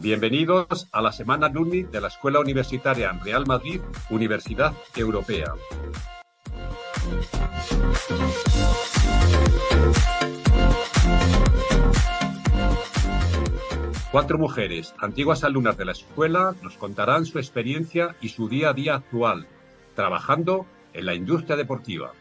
Bienvenidos a la Semana Alumni de la Escuela Universitaria Real Madrid, Universidad Europea. Cuatro mujeres, antiguas alumnas de la escuela, nos contarán su experiencia y su día a día actual, trabajando en la industria deportiva.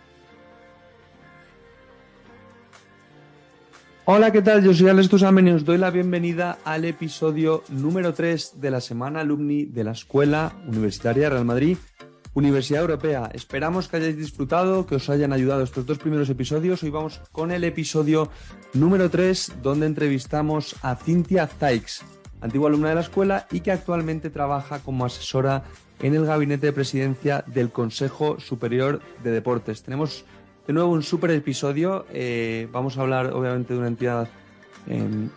Hola, ¿qué tal? Yo soy Alex Tusamen y os doy la bienvenida al episodio número 3 de la Semana Alumni de la Escuela Universitaria Real Madrid, Universidad Europea. Esperamos que hayáis disfrutado, que os hayan ayudado estos dos primeros episodios. Hoy vamos con el episodio número 3, donde entrevistamos a Cintia Zaix, antigua alumna de la escuela y que actualmente trabaja como asesora en el gabinete de presidencia del Consejo Superior de Deportes. Tenemos de nuevo un súper episodio. Vamos a hablar obviamente de una entidad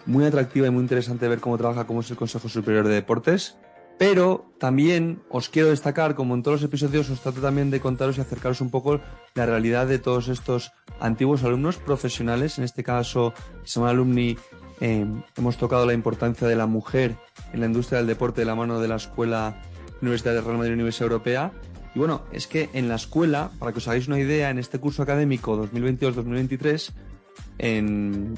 muy atractiva y muy interesante de ver cómo trabaja, como es el Consejo Superior de Deportes. Pero también os quiero destacar, como en todos los episodios, os trato también de contaros y acercaros un poco la realidad de todos estos antiguos alumnos profesionales. En este caso, Semana Alumni, hemos tocado la importancia de la mujer en la industria del deporte de la mano de la Escuela Universitaria de Real Madrid, Universidad Europea. Y bueno, es que en la escuela, para que os hagáis una idea, en este curso académico 2022-2023, en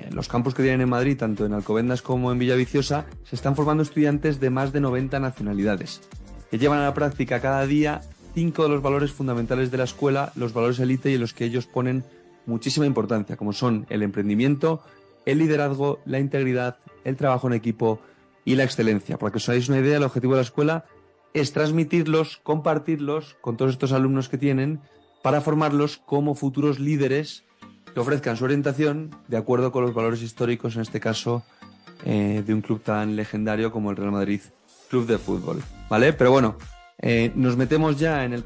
los campus que tienen en Madrid, tanto en Alcobendas como en Villaviciosa, se están formando estudiantes de más de 90 nacionalidades, que llevan a la práctica cada día 5 de los valores fundamentales de la escuela, los valores élite y en los que ellos ponen muchísima importancia, como son el emprendimiento, el liderazgo, la integridad, el trabajo en equipo y la excelencia. Para que os hagáis una idea, el objetivo de la escuela es transmitirlos, compartirlos con todos estos alumnos que tienen para formarlos como futuros líderes que ofrezcan su orientación de acuerdo con los valores históricos, en este caso, de un club tan legendario como el Real Madrid Club de Fútbol, ¿vale? Pero bueno, nos metemos ya en el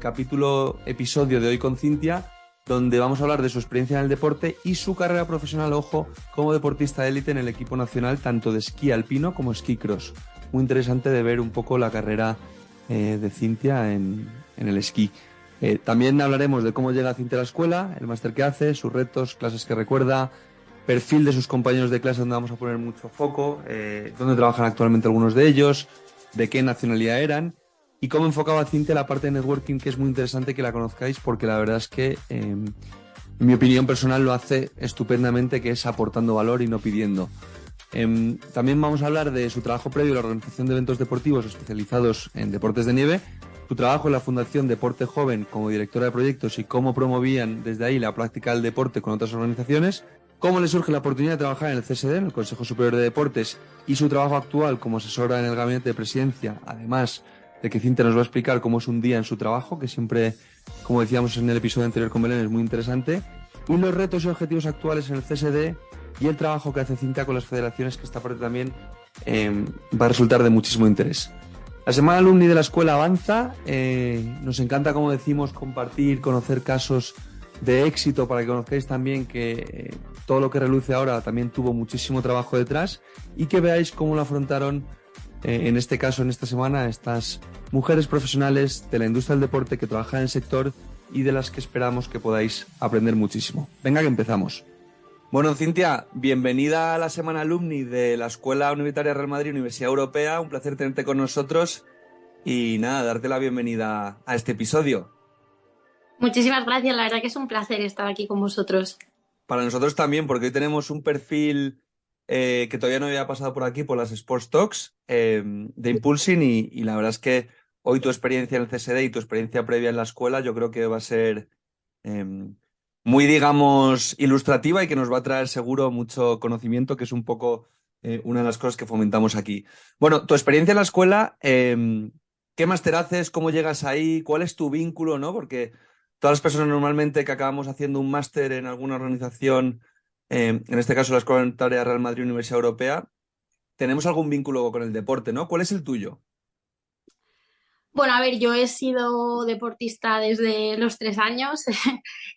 episodio de hoy con Cintia, donde vamos a hablar de su experiencia en el deporte y su carrera profesional, ojo, como deportista élite en el equipo nacional, tanto de esquí alpino como esquí cross. Muy interesante de ver un poco la carrera de Cintia en el esquí. También hablaremos de cómo llega Cintia a la escuela, el máster que hace, sus retos, clases que recuerda, perfil de sus compañeros de clase donde vamos a poner mucho foco, dónde trabajan actualmente algunos de ellos, de qué nacionalidad eran y cómo enfocaba Cintia la parte de networking, que es muy interesante que la conozcáis porque la verdad es que, en mi opinión personal, lo hace estupendamente, que es aportando valor y no pidiendo. También vamos a hablar de su trabajo previo en la organización de eventos deportivos especializados en deportes de nieve, su trabajo en la Fundación Deporte Joven como directora de proyectos y cómo promovían desde ahí la práctica del deporte con otras organizaciones, cómo le surge la oportunidad de trabajar en el CSD, en el Consejo Superior de Deportes, y su trabajo actual como asesora en el gabinete de presidencia, además de que Cintia nos va a explicar cómo es un día en su trabajo, que siempre, como decíamos en el episodio anterior con Belén, es muy interesante, y los retos y objetivos actuales en el CSD y el trabajo que hace Cintia con las federaciones, que esta parte también va a resultar de muchísimo interés. La Semana Alumni de la escuela avanza, nos encanta, como decimos, compartir, conocer casos de éxito para que conozcáis también que todo lo que reluce ahora también tuvo muchísimo trabajo detrás y que veáis cómo lo afrontaron, en este caso, en esta semana, estas mujeres profesionales de la industria del deporte que trabajan en el sector y de las que esperamos que podáis aprender muchísimo. Venga, que empezamos. Bueno, Cintia, bienvenida a la Semana Alumni de la Escuela Universitaria Real Madrid, Universidad Europea. Un placer tenerte con nosotros y nada, darte la bienvenida a este episodio. Muchísimas gracias, la verdad que es un placer estar aquí con vosotros. Para nosotros también, porque hoy tenemos un perfil que todavía no había pasado por aquí, por las Sports Talks, de Impulsing y la verdad es que hoy tu experiencia en el CSD y tu experiencia previa en la escuela yo creo que va a ser muy, digamos, ilustrativa y que nos va a traer seguro mucho conocimiento, que es un poco una de las cosas que fomentamos aquí. Bueno, tu experiencia en la escuela, ¿qué máster haces? ¿Cómo llegas ahí? ¿Cuál es tu vínculo, no? Porque todas las personas normalmente que acabamos haciendo un máster en alguna organización, en este caso la Escuela Universitaria Real Madrid Universidad Europea, tenemos algún vínculo con el deporte, ¿no? ¿Cuál es el tuyo? Bueno, a ver, yo he sido deportista desde los 3 años.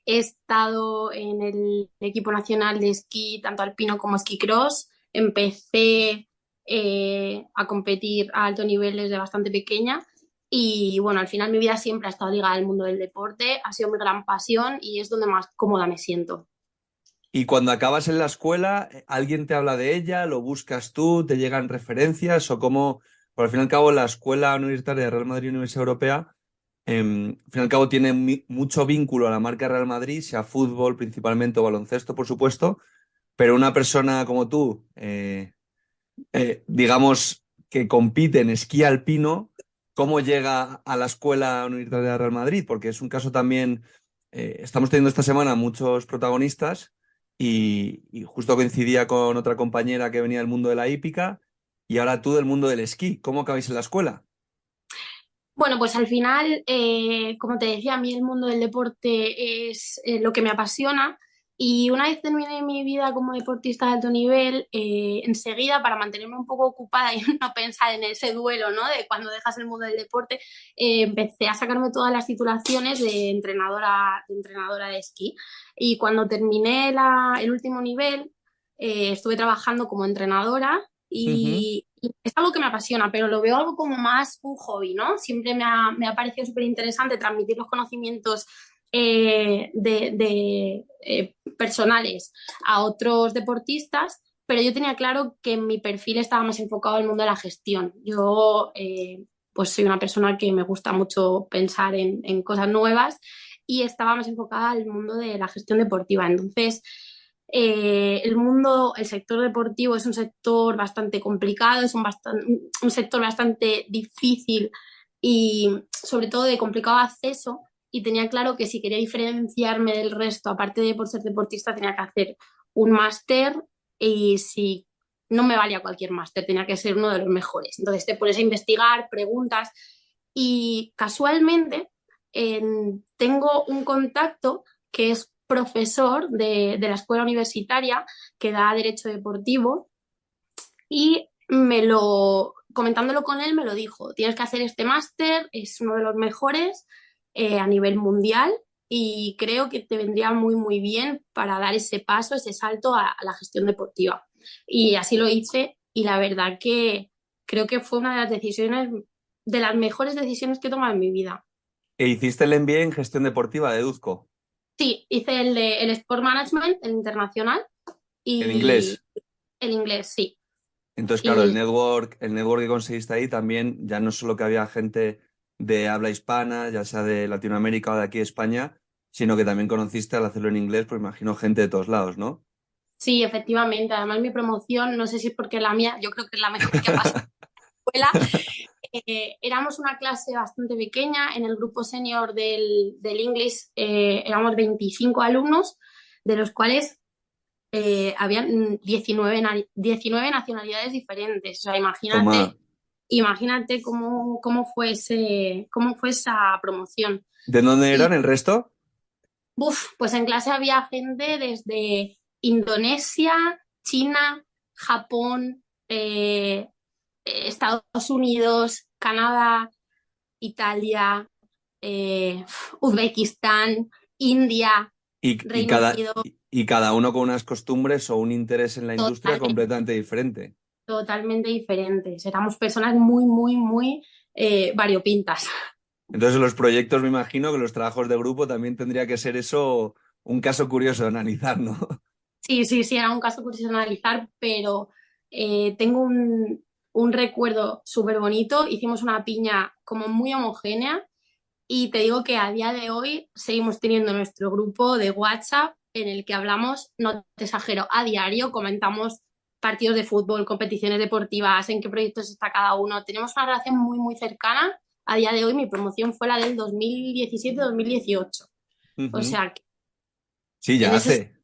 He estado en el equipo nacional de esquí, tanto alpino como esquí cross. Empecé a competir a alto nivel desde bastante pequeña y bueno, al final mi vida siempre ha estado ligada al mundo del deporte. Ha sido mi gran pasión y es donde más cómoda me siento. Y cuando acabas en la escuela, ¿alguien te habla de ella? ¿Lo buscas tú? ¿Te llegan referencias? ¿O cómo? Por al fin y al cabo, la Escuela Universitaria de Real Madrid Universidad Europea, al fin y al cabo, tiene mucho vínculo a la marca Real Madrid, sea fútbol principalmente o baloncesto, por supuesto, pero una persona como tú, digamos, que compite en esquí alpino, ¿cómo llega a la Escuela Universitaria de Real Madrid? Porque es un caso también, estamos teniendo esta semana muchos protagonistas y justo coincidía con otra compañera que venía del mundo de la hípica y ahora tú del mundo del esquí. ¿Cómo acabáis en la escuela? Bueno, pues al final, como te decía, a mí el mundo del deporte es lo que me apasiona y una vez terminé mi vida como deportista de alto nivel, enseguida para mantenerme un poco ocupada y no pensar en ese duelo, ¿no? De cuando dejas el mundo del deporte, empecé a sacarme todas las titulaciones de entrenadora de esquí y cuando terminé el último nivel, estuve trabajando como entrenadora Ujú. y es algo que me apasiona, pero lo veo algo como más un hobby, ¿no? Siempre me ha parecido súper interesante transmitir los conocimientos personales a otros deportistas, pero yo tenía claro que mi perfil estaba más enfocado al mundo de la gestión. Yo pues soy una persona que me gusta mucho pensar en cosas nuevas y estaba más enfocada al mundo de la gestión deportiva. Entonces, el sector deportivo es un sector bastante complicado, es un sector bastante difícil y sobre todo de complicado acceso y tenía claro que si quería diferenciarme del resto, aparte de por ser deportista, tenía que hacer un máster y si no me valía cualquier máster, tenía que ser uno de los mejores. Entonces te pones a investigar, preguntas y casualmente tengo un contacto que es profesor de la escuela universitaria que da derecho deportivo y comentándolo con él, me lo dijo, tienes que hacer este máster, es uno de los mejores a nivel mundial y creo que te vendría muy, muy bien para dar ese paso, ese salto a la gestión deportiva. Y así lo hice y la verdad que creo que fue una de las decisiones, de las mejores decisiones que he tomado en mi vida. E hiciste el MBA en gestión deportiva, deduzco, Sí, hice el Sport Management, el internacional, en y inglés. el inglés, sí. Entonces, claro, Y el network que conseguiste ahí también, ya no solo que había gente de habla hispana, ya sea de Latinoamérica o de aquí de España, sino que también conociste al hacerlo en inglés, pues imagino gente de todos lados, ¿no? sí, efectivamente. Además, mi promoción, no sé si es porque la mía, yo creo que es la mejor que ha pasado en la escuela. Éramos una clase bastante pequeña. En el grupo senior del English éramos 25 alumnos, de los cuales habían 19 nacionalidades diferentes. O sea, Toma, imagínate cómo fue esa promoción. ¿de dónde Y eran el resto? pues en clase había gente desde Indonesia, China, Japón, Estados Unidos, Canadá, Italia, Uzbekistán, India, Y Reino cada, Unido, y cada uno con unas costumbres o un interés en la industria totalmente, completamente diferente. totalmente diferentes. Éramos personas muy, muy, muy variopintas. Entonces, los proyectos, me imagino que los trabajos de grupo también tendría que ser eso un caso curioso de analizar, ¿no? Sí, sí, sí, era un caso curioso analizar, pero tengo un recuerdo súper bonito. Hicimos una piña como muy homogénea y te digo que a día de hoy seguimos teniendo nuestro grupo de WhatsApp en el que hablamos, no te exagero, a diario, comentamos partidos de fútbol, competiciones deportivas, en qué proyectos está cada uno. Tenemos una relación muy, muy cercana. A día de hoy mi promoción fue la del 2017-2018. O Ujú. sea, que Sí, en ya ese... hace.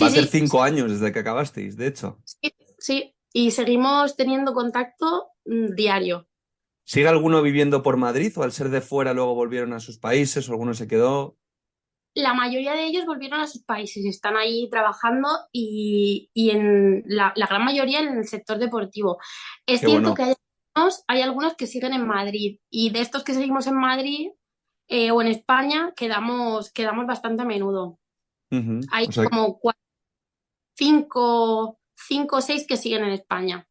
Va a Sí, hacer sí, 5 años desde que acabasteis, de hecho. sí, sí. Y seguimos teniendo contacto diario. ¿Sigue alguno viviendo por Madrid o al ser de fuera luego volvieron a sus países o alguno se quedó? La mayoría de ellos volvieron a sus países, están ahí trabajando y en la gran mayoría en el sector deportivo. Es Qué cierto que bueno. hay algunos que siguen en Madrid y de estos que seguimos en Madrid o en España quedamos bastante a menudo. Ujú. Hay O sea, como cinco o seis que siguen en España.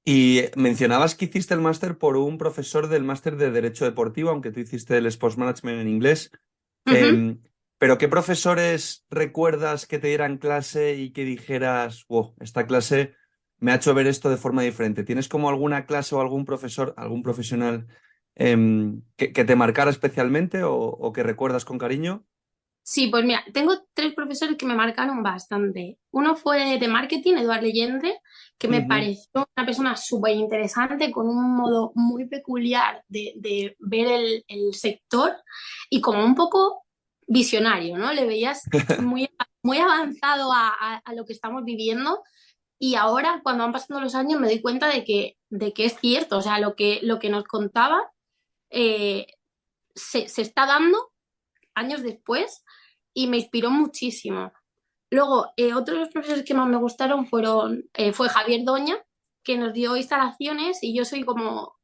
y mencionabas que hiciste el máster por un profesor del máster de Derecho Deportivo, aunque tú hiciste el Sports Management en inglés. Ujú. Em, Pero ¿qué profesores recuerdas que te dieran clase y que dijeras, wow, esta clase me ha hecho ver esto de forma diferente? ¿Tienes como alguna clase o algún profesor, algún profesional que te marcara especialmente o que recuerdas con cariño? Sí, pues mira, tengo tres profesores que me marcaron bastante. Uno fue de marketing, Eduard Leyendre, que me Ujú. pareció una persona súper interesante, con un modo muy peculiar de ver el sector y como un poco visionario, ¿no? Le veías muy, muy avanzado a lo que estamos viviendo y ahora, cuando van pasando los años, me doy cuenta de que es cierto, o sea, lo que nos contaba eh, se está dando años después y me inspiró muchísimo. Luego, otros de los profesores que más me gustaron fue Javier Doña, que nos dio instalaciones y yo soy como,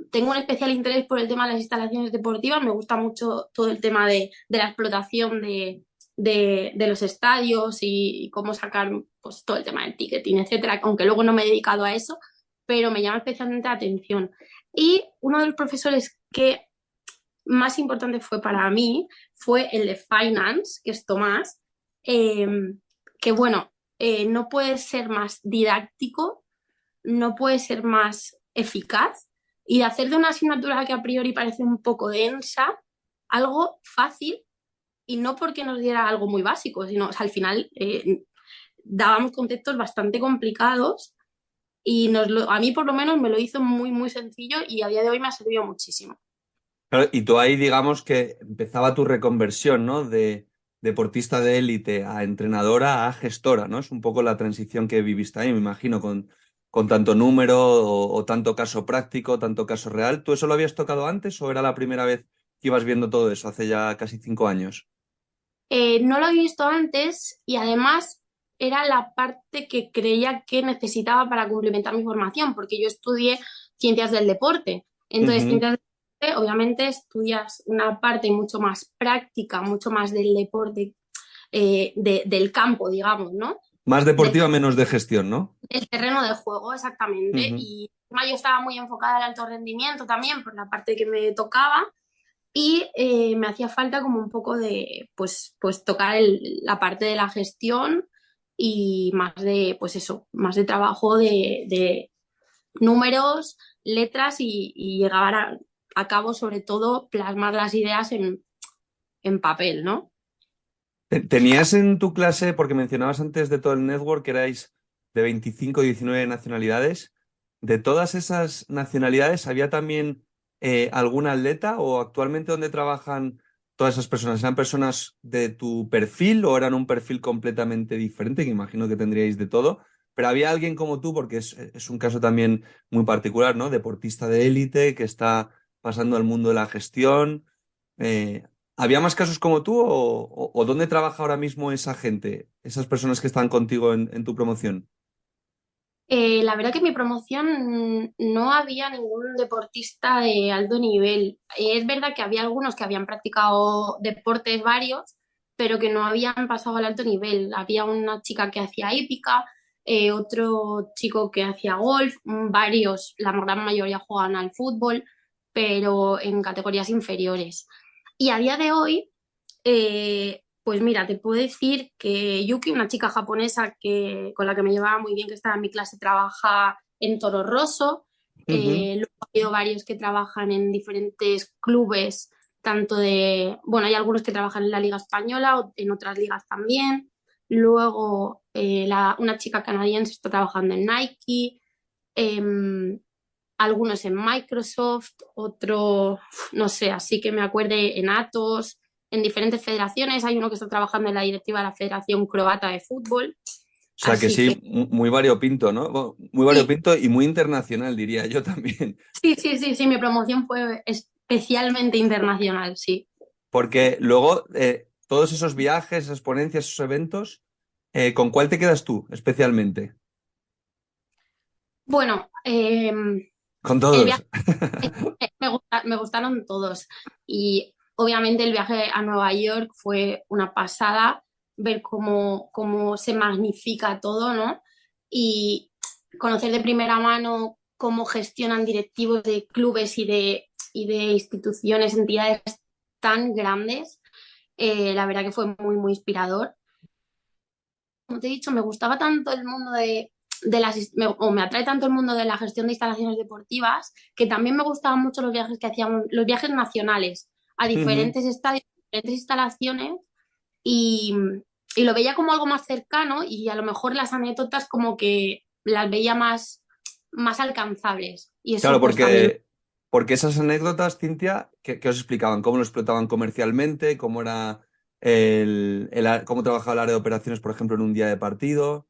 tengo un especial interés por el tema de las instalaciones deportivas, me gusta mucho todo el tema de la explotación de los estadios y cómo sacar pues, todo el tema del ticketing, etcétera, aunque luego no me he dedicado a eso, pero me llama especialmente la atención. Y uno de los profesores que más importante fue para mí fue el de Finance, que es Tomás, eh, que bueno, no puede ser más didáctico, no puede ser más eficaz y de hacer de una asignatura que a priori parece un poco densa, algo fácil y no porque nos diera algo muy básico, sino o sea, al final dábamos conceptos bastante complicados y a mí por lo menos me lo hizo muy, muy sencillo y a día de hoy me ha servido muchísimo. Claro, y tú ahí, digamos que empezaba tu reconversión, ¿no? De deportista de élite a entrenadora a gestora, ¿no? Es un poco la transición que viviste ahí, me imagino, con tanto número o tanto caso práctico, tanto caso real. ¿Tú eso lo habías tocado antes o era la primera vez que ibas viendo todo eso hace ya casi 5 años? No lo había visto antes y además era la parte que creía que necesitaba para complementar mi formación, porque yo estudié ciencias del deporte. Entonces, Ujú. ciencias del deporte, obviamente, estudias una parte mucho más práctica, mucho más del deporte, del campo, digamos, ¿no? Más Del, deportiva, menos de gestión, ¿no? del terreno de juego, exactamente. Ujú. Y encima yo estaba muy enfocada al alto rendimiento también, por la parte que me tocaba. Y me hacía falta como un poco de, pues tocar la parte de la gestión y más de, pues eso, más de trabajo de números, letras y llegar a cabo sobre todo plasmar las ideas en papel, ¿no? ¿Tenías en tu clase, porque mencionabas antes de todo el network, que erais de 25 y 19 nacionalidades, de todas esas nacionalidades, ¿había también algún atleta o actualmente dónde trabajan todas esas personas? ¿Eran personas de tu perfil o eran un perfil completamente diferente? Que imagino que tendríais de todo, pero había alguien como tú, porque es un caso también muy particular, ¿no? Deportista de élite que está pasando al mundo de la gestión. Eh, ¿Había más casos como tú o dónde trabaja ahora mismo esa gente, esas personas que están contigo en tu promoción? La verdad que en mi promoción no había ningún deportista de alto nivel. Es verdad que había algunos que habían practicado deportes varios, pero que no habían pasado al alto nivel. Había una chica que hacía hípica, otro chico que hacía golf, varios, la gran mayoría jugaban al fútbol, pero en categorías inferiores. Y a día de hoy pues mira, te puedo decir que Yuki, una chica japonesa con la que me llevaba muy bien, que estaba en mi clase, trabaja en Toro Rosso. Ujú. Luego ha habido varios que trabajan en diferentes clubes, bueno, hay algunos que trabajan en la Liga Española o en otras ligas también. Luego una chica canadiense está trabajando en Nike, em, algunos en Microsoft, otro, no sé, así que me acuerde en Atos, en diferentes federaciones. Hay uno que está trabajando en la directiva de la Federación Croata de Fútbol. O sea que Así que sí, muy variopinto, ¿no? Bueno, muy sí, variopinto y muy internacional, diría yo también. sí, sí, sí, sí, mi promoción fue especialmente internacional, sí. Porque luego todos esos viajes, esas ponencias, esos eventos, ¿con cuál te quedas tú especialmente? Bueno, Con el viaje todos. me gustaron todos y obviamente el viaje a Nueva York fue una pasada, ver cómo se magnifica todo, ¿no? Y conocer de primera mano cómo gestionan directivos de clubes y de instituciones, entidades tan grandes La verdad que fue muy, muy inspirador. Como te he dicho, me gustaba tanto el mundo de o me atrae tanto el mundo de la gestión de instalaciones deportivas, que también me gustaban mucho los viajes que hacíamos, los viajes nacionales a Ujú. diferentes estadios, diferentes instalaciones, y, y lo veía como algo más cercano y a lo mejor las anécdotas como que las veía más alcanzables. Y Claro, eso pues también. porque esas anécdotas, Cintia, ¿qué os explicaban? ¿Cómo lo explotaban comercialmente? ¿Cómo era cómo trabajaba el área de operaciones, por ejemplo, en un día de partido?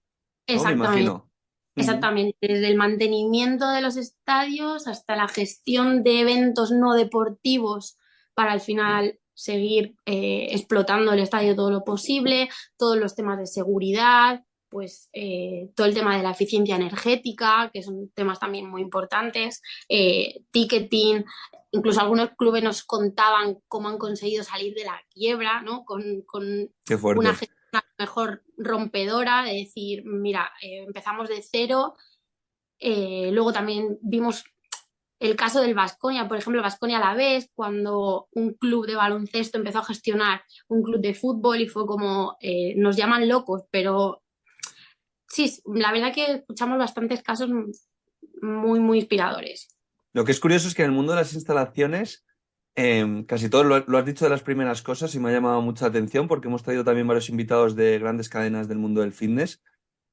¿No? Me Exactamente. imagino. Ujú. Exactamente, desde el mantenimiento de los estadios hasta la gestión de eventos no deportivos para al final seguir explotando el estadio todo lo posible, todos los temas de seguridad, pues todo el tema de la eficiencia energética, que son temas también muy importantes, ticketing, incluso algunos clubes nos contaban cómo han conseguido salir de la quiebra, ¿no? Con Qué una fuerte. mejor rompedora, de decir, mira, empezamos de cero. Luego también vimos el caso del Baskonia, por ejemplo, Baskonia a la vez, cuando un club de baloncesto empezó a gestionar un club de fútbol y fue como, nos llaman locos, pero sí, la verdad que escuchamos bastantes casos muy, muy inspiradores. Lo que es curioso es que en el mundo de las instalaciones, casi todo lo has dicho de las primeras cosas y me ha llamado mucha atención porque hemos traído también varios invitados de grandes cadenas del mundo del fitness.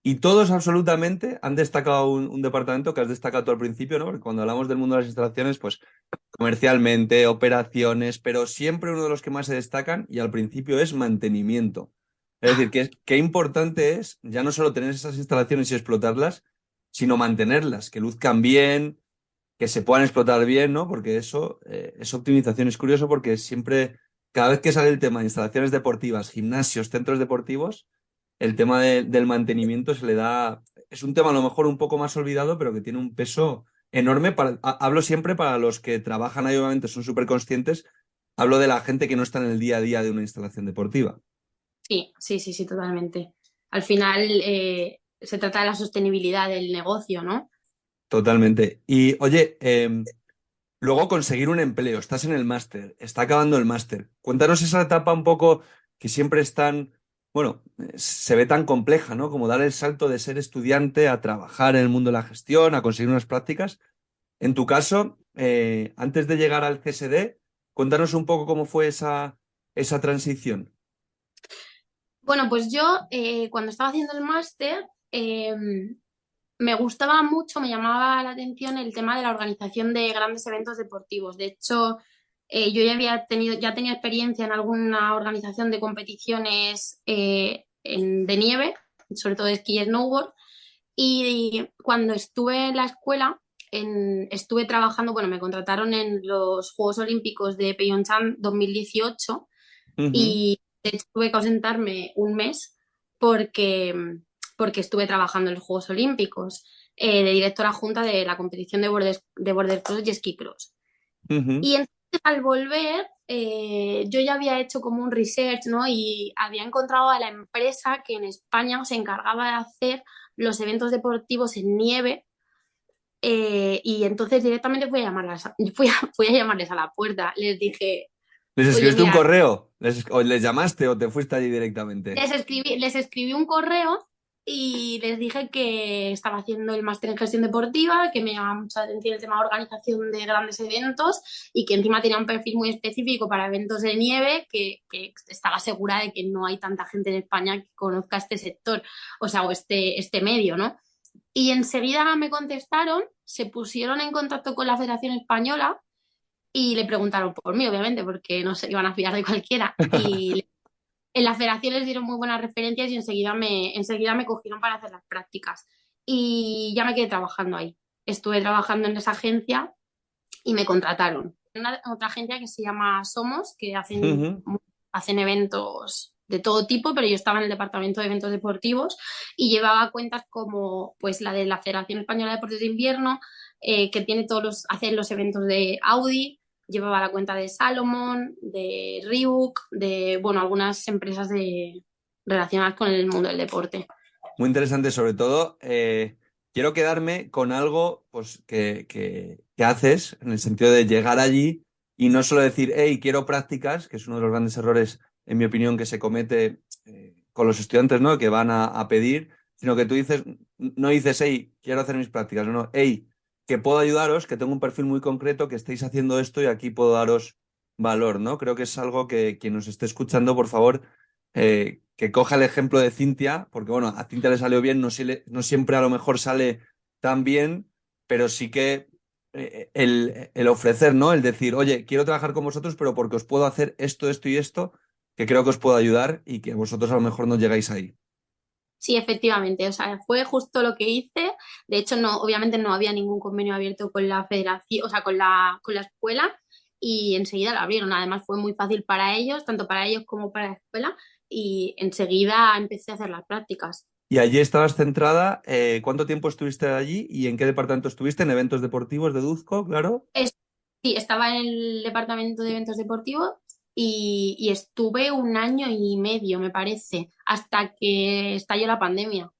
Y todos absolutamente han destacado un departamento que has destacado tú al principio, ¿no? Porque cuando hablamos del mundo de las instalaciones, pues comercialmente, operaciones, pero siempre uno de los que más se destacan y al principio es mantenimiento. Es decir, qué importante es ya no solo tener esas instalaciones y explotarlas, sino mantenerlas, que luzcan bien, que se puedan explotar bien, ¿no? Porque eso es optimización. Es curioso porque siempre, cada vez que sale el tema de instalaciones deportivas, gimnasios, centros deportivos, el tema del mantenimiento se le da, es un tema a lo mejor un poco más olvidado, pero que tiene un peso enorme. Hablo siempre para los que trabajan ahí, obviamente son súper conscientes, hablo de la gente que no está en el día a día de una instalación deportiva. Sí, sí, sí, sí, totalmente. Al final se trata de la sostenibilidad del negocio, ¿no? Totalmente. Y oye, luego conseguir un empleo, estás en el máster, está acabando el máster. Cuéntanos esa etapa un poco que siempre es tan, bueno, se ve tan compleja, ¿no? Como dar el salto de ser estudiante a trabajar en el mundo de la gestión, a conseguir unas prácticas. En tu caso, antes de llegar al CSD, cuéntanos un poco cómo fue esa transición. Bueno, pues yo cuando estaba haciendo el máster me gustaba mucho, me llamaba la atención el tema de la organización de grandes eventos deportivos. De hecho, yo ya tenía experiencia en alguna organización de competiciones de nieve, sobre todo de esquí y snowboard. Y cuando estuve en la escuela, estuve trabajando, bueno, me contrataron en los Juegos Olímpicos de Pyeongchang 2018 Ujú, y de hecho tuve que ausentarme un mes porque estuve trabajando en los Juegos Olímpicos de directora junta de la competición de border cross y esquí cross. ujú. Y entonces al volver, yo ya había hecho como un research, ¿no? Y había encontrado a la empresa que en España se encargaba de hacer los eventos deportivos en nieve. Y entonces directamente fui a llamarles a la puerta. Les dije, ¿Les oye, escribiste un mira, correo? ¿O les llamaste o te fuiste allí directamente? les escribí un correo y les dije que estaba haciendo el máster en gestión deportiva, que me llamaba mucha atención el tema de organización de grandes eventos y que encima tenía un perfil muy específico para eventos de nieve, que estaba segura de que no hay tanta gente en España que conozca este sector, o sea, o este medio, ¿no? Y enseguida me contestaron, se pusieron en contacto con la Federación Española y le preguntaron por mí, obviamente, porque no se iban a fiar de cualquiera. Y en la federación les dieron muy buenas referencias y enseguida me cogieron para hacer las prácticas. Y ya me quedé trabajando ahí. Estuve trabajando en esa agencia y me contrataron. Otra agencia que se llama Somos, que Ujú. hacen eventos de todo tipo, pero yo estaba en el departamento de eventos deportivos y llevaba cuentas como pues la de la Federación Española de Deportes de Invierno, que tiene hace los eventos de Audi, llevaba la cuenta de Salomon, de Reebok, de bueno, algunas empresas relacionadas con el mundo del deporte. Muy interesante, sobre todo. Quiero quedarme con algo pues, que haces en el sentido de llegar allí y no solo decir, hey, quiero prácticas, que es uno de los grandes errores en mi opinión, que se comete con los estudiantes, ¿no? Que van a pedir, sino que tú dices, no dices, hey, quiero hacer mis prácticas, no, hey, que puedo ayudaros, que tengo un perfil muy concreto, que estéis haciendo esto y aquí puedo daros valor, ¿no? Creo que es algo que quien nos esté escuchando, por favor, que coja el ejemplo de Cintia, porque bueno, a Cintia le salió bien, no siempre a lo mejor sale tan bien, pero sí que el ofrecer, ¿no? El decir, oye, quiero trabajar con vosotros, pero porque os puedo hacer esto, esto y esto, que creo que os puedo ayudar y que vosotros a lo mejor no llegáis ahí. Sí, efectivamente, o sea, fue justo lo que hice. De hecho, no, obviamente no había ningún convenio abierto con la federación, o sea, con la escuela, y enseguida lo abrieron. Además, fue muy fácil para ellos, tanto para ellos como para la escuela, y enseguida empecé a hacer las prácticas. Y allí estabas centrada, ¿cuánto tiempo estuviste allí y en qué departamento estuviste? ¿En eventos deportivos, deduzco, claro? Es- sí, estaba en el departamento de eventos deportivos y estuve un año y medio, me parece, hasta que estalló la pandemia.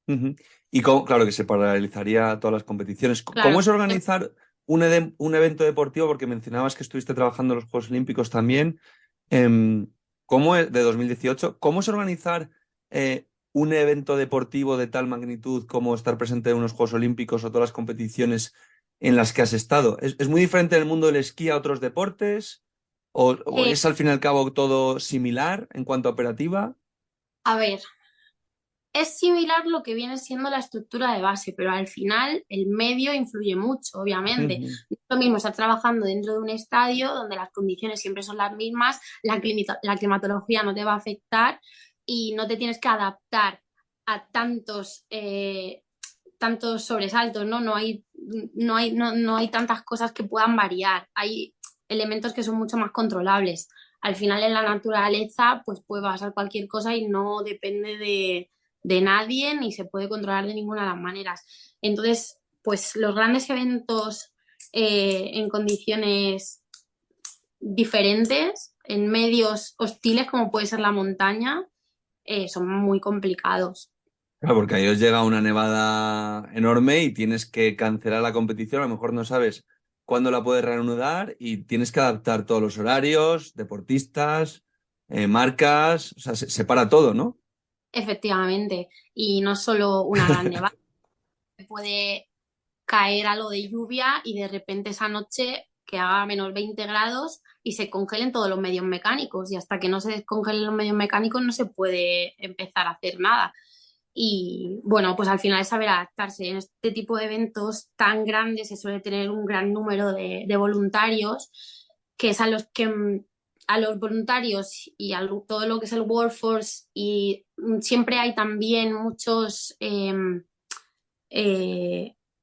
Ujú. Y cómo, claro que se paralizaría todas las competiciones. ¿Cómo Claro. es organizar un evento deportivo? Porque mencionabas que estuviste trabajando en los Juegos Olímpicos también. ¿Cómo es, de 2018? ¿Cómo es organizar un evento deportivo de tal magnitud como estar presente en unos Juegos Olímpicos o todas las competiciones en las que has estado? ¿Es muy diferente en el mundo del esquí a otros deportes? ¿O Eh, es al fin y al cabo todo similar en cuanto a operativa? a ver, es similar lo que viene siendo la estructura de base, pero al final el medio influye mucho, obviamente. Ujú. No es lo mismo estar trabajando dentro de un estadio donde las condiciones siempre son las mismas, la climatología no te va a afectar y no te tienes que adaptar a tantos sobresaltos, ¿no? No hay tantas cosas que puedan variar. Hay elementos que son mucho más controlables. Al final en la naturaleza, pues puede pasar cualquier cosa y no depende de nadie ni se puede controlar de ninguna de las maneras. Entonces, pues los grandes eventos en condiciones diferentes, en medios hostiles como puede ser la montaña, son muy complicados. Claro, porque ahí os llega una nevada enorme y tienes que cancelar la competición, a lo mejor no sabes cuándo la puedes reanudar y tienes que adaptar todos los horarios, deportistas, marcas, o sea, se para todo, ¿no? Efectivamente, y no solo una gran nevada, puede caer algo de lluvia y de repente esa noche que haga -20 grados y se congelen todos los medios mecánicos y hasta que no se descongelen los medios mecánicos no se puede empezar a hacer nada. Y bueno, pues al final es saber adaptarse. En este tipo de eventos tan grandes se suele tener un gran número de voluntarios, que es a los que a los voluntarios y a todo lo que es el workforce y siempre hay también muchos eh,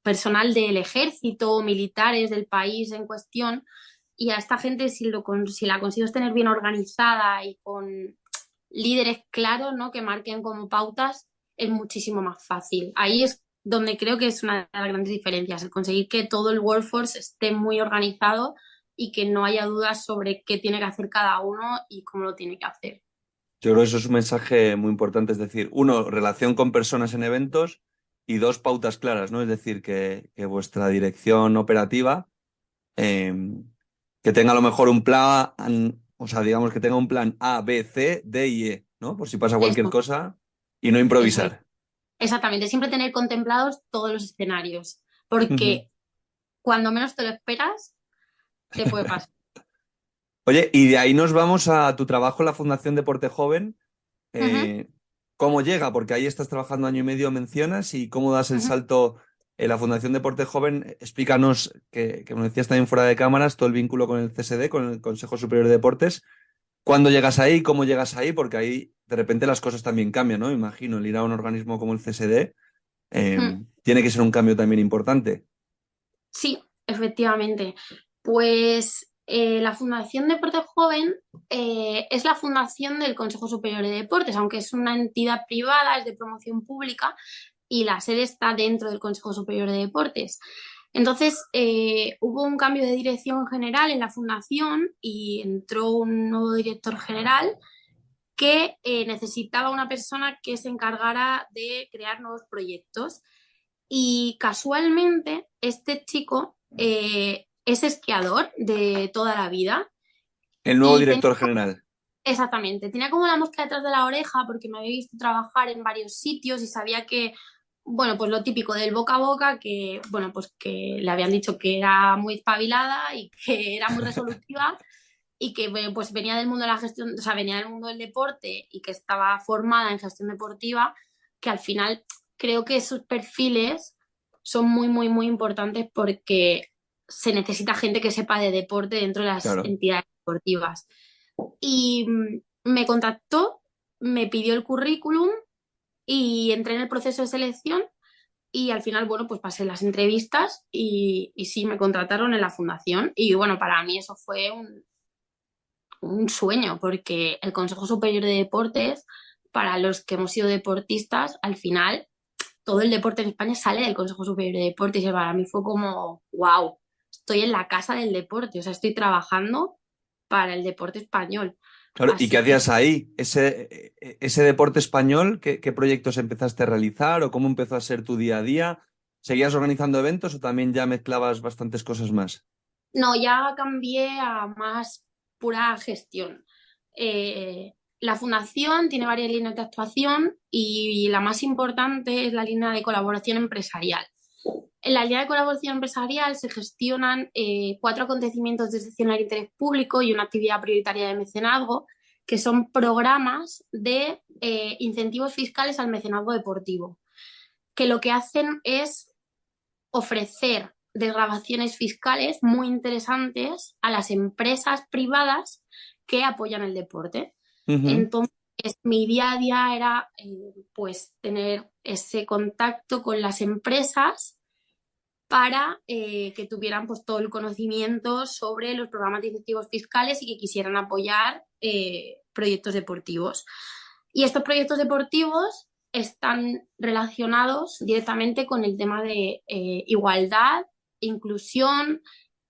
personal del ejército, militares del país en cuestión, y a esta gente si la consigues tener bien organizada y con líderes claros, ¿no? Que marquen como pautas, es muchísimo más fácil. Ahí es donde creo que es una de las grandes diferencias, el conseguir que todo el workforce esté muy organizado y que no haya dudas sobre qué tiene que hacer cada uno y cómo lo tiene que hacer. Yo creo que eso es un mensaje muy importante, es decir, uno, relación con personas en eventos y dos, pautas claras, ¿no? Es decir, que vuestra dirección operativa, eh, que tenga a lo mejor un plan, o sea, digamos que tenga un plan A, B, C, D y E, ¿no? Por si pasa cualquier Eso, cosa y no eso es. improvisar. Exactamente, siempre tener contemplados todos los escenarios, Ujú. porque cuando menos te lo esperas, te puede pasar. Oye, y de ahí nos vamos a tu trabajo en la Fundación Deporte Joven. Ujú, Eh, ¿Cómo llega? Porque ahí estás trabajando año y medio, mencionas, y cómo das el ujú. salto en la Fundación Deporte Joven. Explícanos, que me decías también fuera de cámaras, todo el vínculo con el CSD, con el Consejo Superior de Deportes. ¿Cuándo llegas ahí? ¿Cómo llegas ahí? Porque ahí de repente las cosas también cambian, ¿no? Imagino, el ir a un organismo como el CSD Mm, tiene que ser un cambio también importante. sí, efectivamente. Pues la Fundación Deporte Joven es la fundación del Consejo Superior de Deportes, aunque es una entidad privada, es de promoción pública y la sede está dentro del Consejo Superior de Deportes. Entonces, hubo un cambio de dirección general en la fundación y entró un nuevo director general que necesitaba una persona que se encargara de crear nuevos proyectos. Y casualmente, este chico es esquiador de toda la vida El nuevo y tenía, director general. Exactamente, tenía como la mosca detrás de la oreja porque me había visto trabajar en varios sitios y sabía que, bueno, pues lo típico del boca a boca, que, bueno, pues que le habían dicho que era muy espabilada y que era muy resolutiva y que, bueno, pues venía del mundo de la gestión, o sea, venía del mundo del deporte y que estaba formada en gestión deportiva, que al final creo que esos perfiles son muy, muy, muy importantes porque se necesita gente que sepa de deporte dentro de las Claro. entidades deportivas. Y me contactó, me pidió el currículum y entré en el proceso de selección y al final, bueno, pues pasé las entrevistas y sí, me contrataron en la fundación y bueno, para mí eso fue un sueño porque el Consejo Superior de Deportes, para los que hemos sido deportistas, al final todo el deporte en España sale del Consejo Superior de Deportes y para mí fue como, wow, estoy en la casa del deporte, o sea, estoy trabajando para el deporte español. Claro, ¿y qué Así que hacías ahí? ¿Ese deporte español, qué proyectos empezaste a realizar o cómo empezó a ser tu día a día? ¿Seguías organizando eventos o también ya mezclabas bastantes cosas más? no, ya cambié a más pura gestión. La fundación tiene varias líneas de actuación y la más importante es la línea de colaboración empresarial. En la línea de colaboración empresarial se gestionan 4 acontecimientos de excepcional interés público y una actividad prioritaria de mecenazgo, que son programas de incentivos fiscales al mecenazgo deportivo, que lo que hacen es ofrecer desgravaciones fiscales muy interesantes a las empresas privadas que apoyan el deporte. Ujú. Entonces, mi día a día era pues tener ese contacto con las empresas para que tuvieran pues todo el conocimiento sobre los programas de incentivos fiscales y que quisieran apoyar proyectos deportivos. Y estos proyectos deportivos están relacionados directamente con el tema de igualdad, inclusión,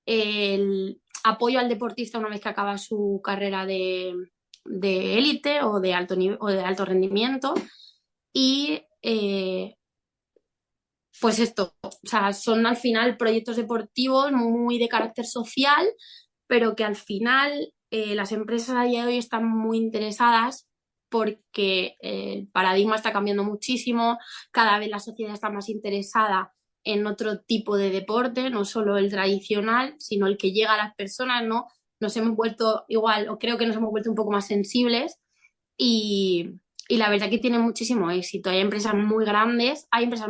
el apoyo al deportista una vez que acaba su carrera de élite o de alto nivel, o de alto rendimiento y pues esto, o sea, son al final proyectos deportivos muy de carácter social, pero que al final las empresas a día de hoy están muy interesadas porque el paradigma está cambiando muchísimo, cada vez la sociedad está más interesada en otro tipo de deporte, no solo el tradicional, sino el que llega a las personas, ¿no? Nos hemos vuelto igual, o creo que nos hemos vuelto un poco más sensibles y, y la verdad que tiene muchísimo éxito. Hay empresas muy grandes, empresas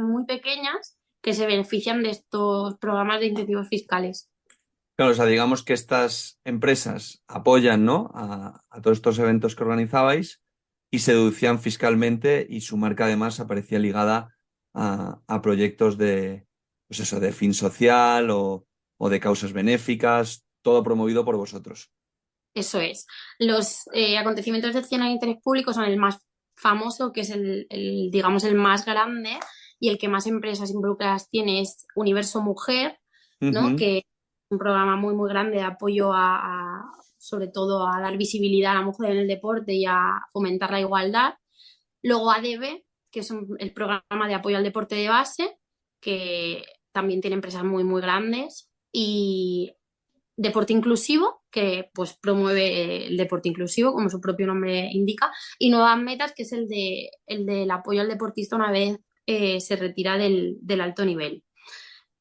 muy pequeñas que se benefician de estos programas de incentivos fiscales. Claro, o sea, digamos que estas empresas apoyan, ¿no? a todos estos eventos que organizabais y se deducían fiscalmente y su marca además aparecía ligada a proyectos de, pues eso, de fin social o de causas benéficas, todo promovido por vosotros. Eso es. Los acontecimientos de acción de interés público son el más famoso, que es digamos, el más grande y el que más empresas involucradas tiene es Universo Mujer, ¿no? Ujú. Que es un programa muy, muy grande de apoyo sobre todo a dar visibilidad a la mujer en el deporte y a fomentar la igualdad. Luego ADB, que es el programa de apoyo al deporte de base, que también tiene empresas muy, muy grandes. Y Deporte Inclusivo, que pues promueve el deporte inclusivo, como su propio nombre indica, y Nuevas Metas, que es el del apoyo al deportista una vez se retira del alto nivel.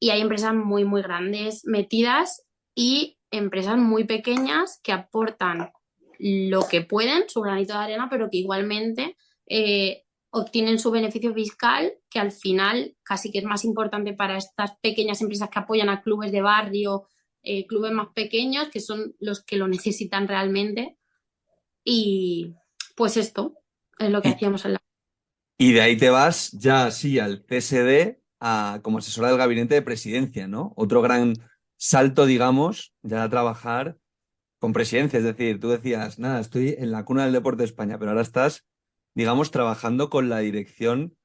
Y hay empresas muy, muy grandes metidas y empresas muy pequeñas que aportan lo que pueden, su granito de arena, pero que igualmente obtienen su beneficio fiscal, que al final casi que es más importante para estas pequeñas empresas que apoyan a clubes de barrio, clubes más pequeños, que son los que lo necesitan realmente. Y pues esto es lo que Y, hacíamos en la... y de ahí te vas ya así al CSD como asesora del gabinete de presidencia, ¿no? Otro gran salto, digamos, ya a trabajar con presidencia. Es decir, tú decías, nada, estoy en la cuna del deporte de España, pero ahora estás, digamos, trabajando con la dirección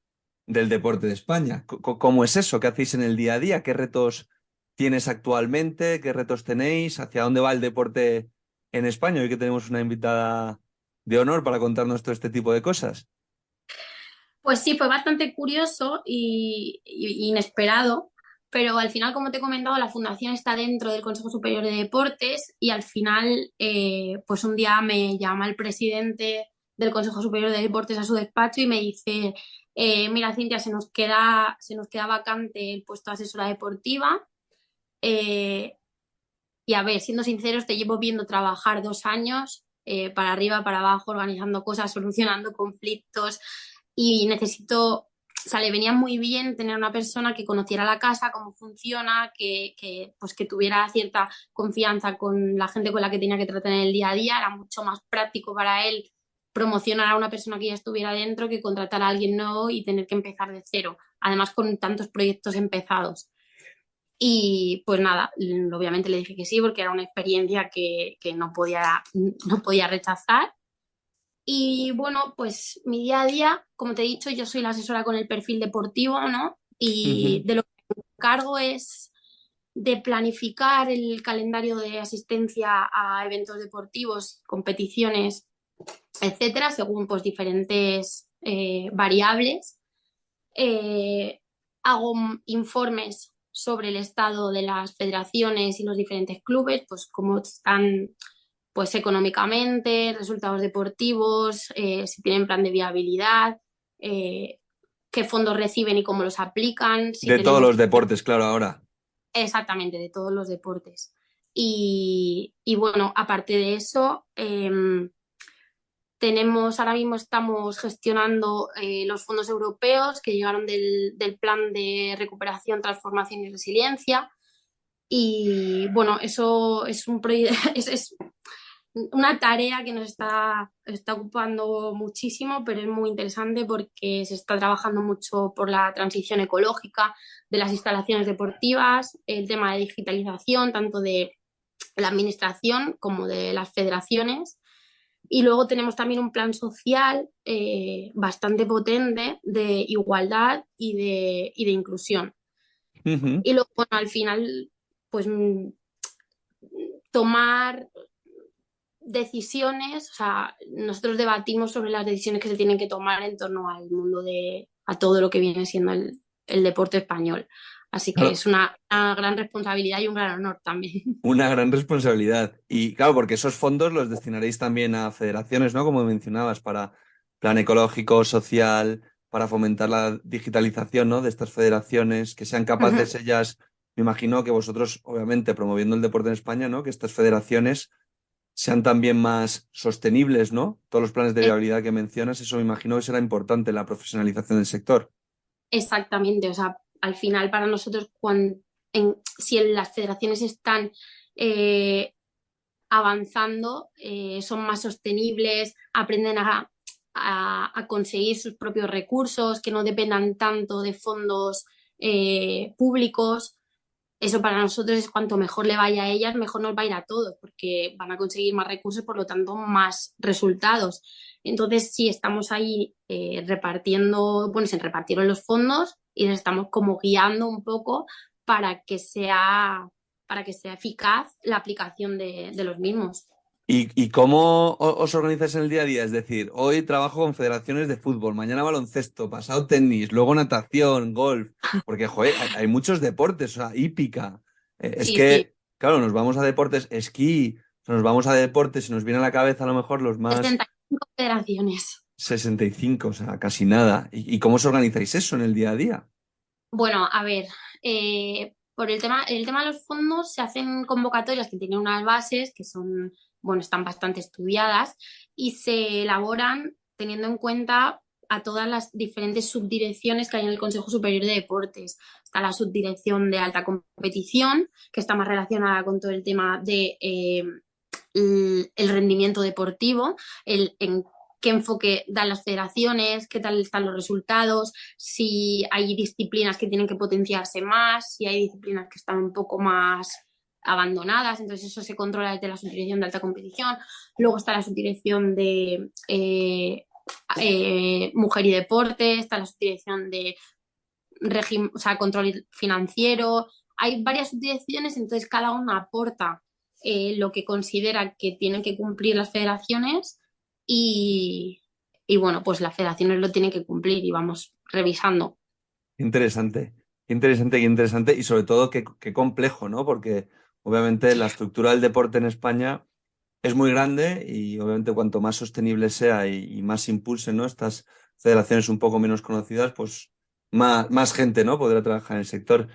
del deporte de España. ¿Cómo es eso? ¿Qué hacéis en el día a día? ¿Qué retos tienes actualmente? ¿Qué retos tenéis? ¿Hacia dónde va el deporte en España? Hoy que tenemos una invitada de honor para contarnos todo este tipo de cosas. Pues sí, fue bastante curioso y inesperado Pero al final, como te he comentado, la fundación está dentro del Consejo Superior de Deportes y al final, pues un día me llama el presidente del Consejo Superior de Deportes a su despacho y me dice, mira, Cintia, se nos queda vacante el puesto de asesora deportiva. eh, y a ver, siendo sinceros, te llevo viendo trabajar 2 años, para arriba, para abajo, organizando cosas, solucionando conflictos y necesito, o sea, le venía muy bien tener una persona que conociera la casa, cómo funciona, pues que tuviera cierta confianza con la gente con la que tenía que tratar en el día a día. Era mucho más práctico para él promocionar a una persona que ya estuviera dentro que contratar a alguien nuevo y tener que empezar de cero, además con tantos proyectos empezados. Y pues nada, obviamente le dije que sí porque era una experiencia que no podía rechazar. Y bueno, pues mi día a día, como te he dicho, yo soy la asesora con el perfil deportivo, ¿no? Y Ujú. de lo que me encargo es de planificar el calendario de asistencia a eventos deportivos, competiciones, etcétera, según pues diferentes variables. eh, Hago informes sobre el estado de las federaciones y los diferentes clubes, pues cómo están pues económicamente, resultados deportivos, si tienen plan de viabilidad, eh, qué fondos reciben y cómo los aplican, si De todos tenemos los deportes, claro, ahora. exactamente de todos los deportes. Y bueno, aparte de eso, ahora mismo estamos gestionando los fondos europeos que llegaron del Plan de Recuperación, Transformación y Resiliencia. Y bueno, eso es es una tarea que nos está ocupando muchísimo, pero es muy interesante porque se está trabajando mucho por la transición ecológica de las instalaciones deportivas, el tema de digitalización, tanto de la administración como de las federaciones. Y luego tenemos también un plan social bastante potente de igualdad y de inclusión. Ujú. Y luego, bueno, al final, pues tomar decisiones, o sea, nosotros debatimos sobre las decisiones que se tienen que tomar en torno al mundo a todo lo que viene siendo el deporte español. Así que Claro, es una gran responsabilidad y un gran honor también. una gran responsabilidad. Y claro, porque esos fondos los destinaréis también a federaciones, ¿no? Como mencionabas, para plan ecológico, social, para fomentar la digitalización, ¿no? De estas federaciones, que sean capaces ellas, me imagino que vosotros, obviamente, promoviendo el deporte en España, ¿no? Que estas federaciones sean también más sostenibles, ¿no? Todos los planes de viabilidad que mencionas, eso me imagino que será importante en la profesionalización del sector. Exactamente, o sea, al final para nosotros, si las federaciones están eh, avanzando, son más sostenibles, aprenden a conseguir sus propios recursos, que no dependan tanto de fondos públicos. Eso para nosotros es cuanto mejor le vaya a ellas, mejor nos va a ir a todos, porque van a conseguir más recursos, por lo tanto, más resultados. Entonces, sí, estamos ahí repartiendo, bueno, se repartieron los fondos y les estamos como guiando un poco para que sea, para que sea eficaz la aplicación de los mismos. ¿Y cómo os organizáis en el día a día? Es decir, hoy trabajo con federaciones de fútbol, mañana baloncesto, pasado tenis, luego natación, golf, porque, joder, hay muchos deportes, o sea, hípica. Es Sí, sí, que, claro, nos vamos a deportes, esquí, o sea, nos vamos a deportes y nos viene a la cabeza a lo mejor los más 65 federaciones. 65, o sea, casi nada. ¿Y cómo os organizáis eso en el día a día? Bueno, a ver, por el tema de los fondos se hacen convocatorias que tienen unas bases que son, bueno, están bastante estudiadas y se elaboran teniendo en cuenta a todas las diferentes subdirecciones que hay en el Consejo Superior de Deportes. Está la subdirección de alta competición, que está más relacionada con todo el tema de el rendimiento deportivo, en qué enfoque dan las federaciones, qué tal están los resultados, si hay disciplinas que tienen que potenciarse más, si hay disciplinas que están un poco más abandonadas, entonces eso se controla desde la subdirección de alta competición. Luego está la subdirección de mujer y deporte, está la subdirección de régimen, o sea, control financiero. Hay varias subdirecciones, entonces cada una aporta lo que considera que tienen que cumplir las federaciones y, y bueno, pues las federaciones lo tienen que cumplir y vamos revisando. Interesante. Qué interesante y sobre todo qué complejo, ¿no? Porque obviamente la estructura del deporte en España es muy grande y obviamente cuanto más sostenible sea y más impulsen, ¿no? Estas federaciones un poco menos conocidas, pues más gente, ¿no? Podrá trabajar en el sector.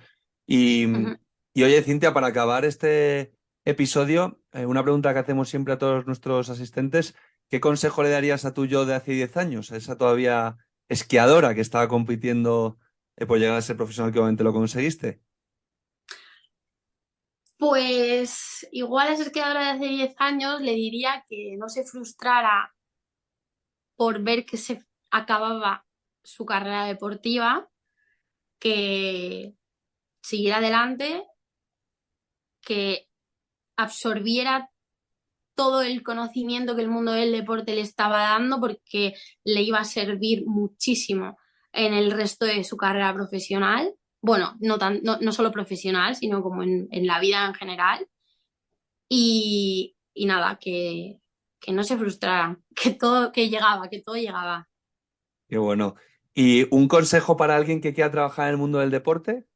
Y, Ujú. y oye, Cintia, para acabar este episodio, una pregunta que hacemos siempre a todos nuestros asistentes, ¿qué consejo le darías a tu yo de hace 10 años, a esa todavía esquiadora que estaba compitiendo por llegar a ser profesional que obviamente lo conseguiste? Pues igual a esa esquiadora de hace 10 años le diría que no se frustrara por ver que se acababa su carrera deportiva, que siguiera adelante, que absorbiera todo el conocimiento que el mundo del deporte le estaba dando porque le iba a servir muchísimo en el resto de su carrera profesional. Bueno, no solo profesional, sino como en la vida en general. Y nada, que no se frustrara, que todo llegaba. Qué bueno. ¿Y un consejo para alguien que quiera trabajar en el mundo del deporte?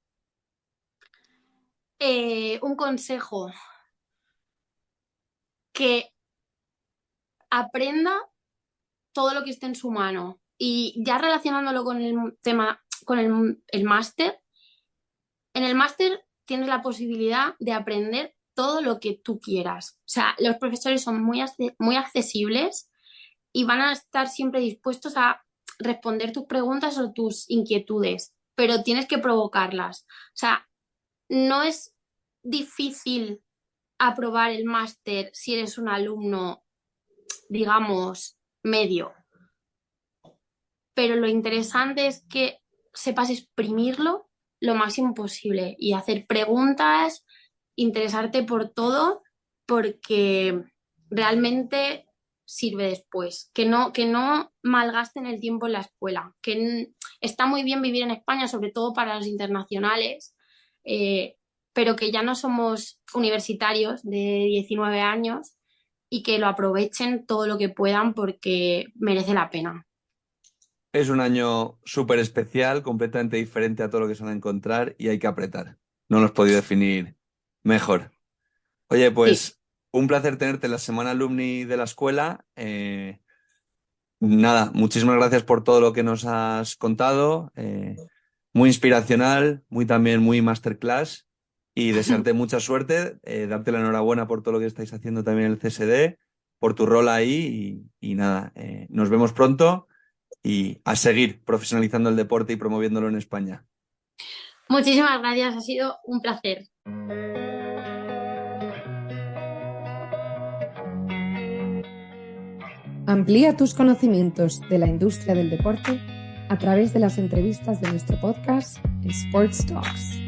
Un consejo, que aprenda todo lo que esté en su mano. Y ya relacionándolo con el tema, con el máster, en el máster tienes la posibilidad de aprender todo lo que tú quieras. O sea, los profesores son muy accesibles y van a estar siempre dispuestos a responder tus preguntas o tus inquietudes, pero tienes que provocarlas. O sea, no es difícil aprobar el máster si eres un alumno, digamos, medio, pero lo interesante es que sepas exprimirlo lo máximo posible y hacer preguntas, interesarte por todo, porque realmente sirve después. Que no malgasten el tiempo en la escuela. Está muy bien vivir en España, sobre todo para los internacionales, pero que ya no somos universitarios de 19 años y que lo aprovechen todo lo que puedan porque merece la pena. Es un año súper especial, completamente diferente a todo lo que se van a encontrar y hay que apretar. No lo has podido definir mejor. Oye, Sí. pues un placer tenerte en la semana alumni de la escuela. Nada, muchísimas gracias por todo lo que nos has contado. Muy inspiracional, muy masterclass y desearte mucha suerte, darte la enhorabuena por todo lo que estáis haciendo también en el CSD, por tu rol ahí y nada, nos vemos pronto y a seguir profesionalizando el deporte y promoviéndolo en España. Muchísimas gracias, ha sido un placer. Amplía tus conocimientos de la industria del deporte a través de las entrevistas de nuestro podcast Sports Talks.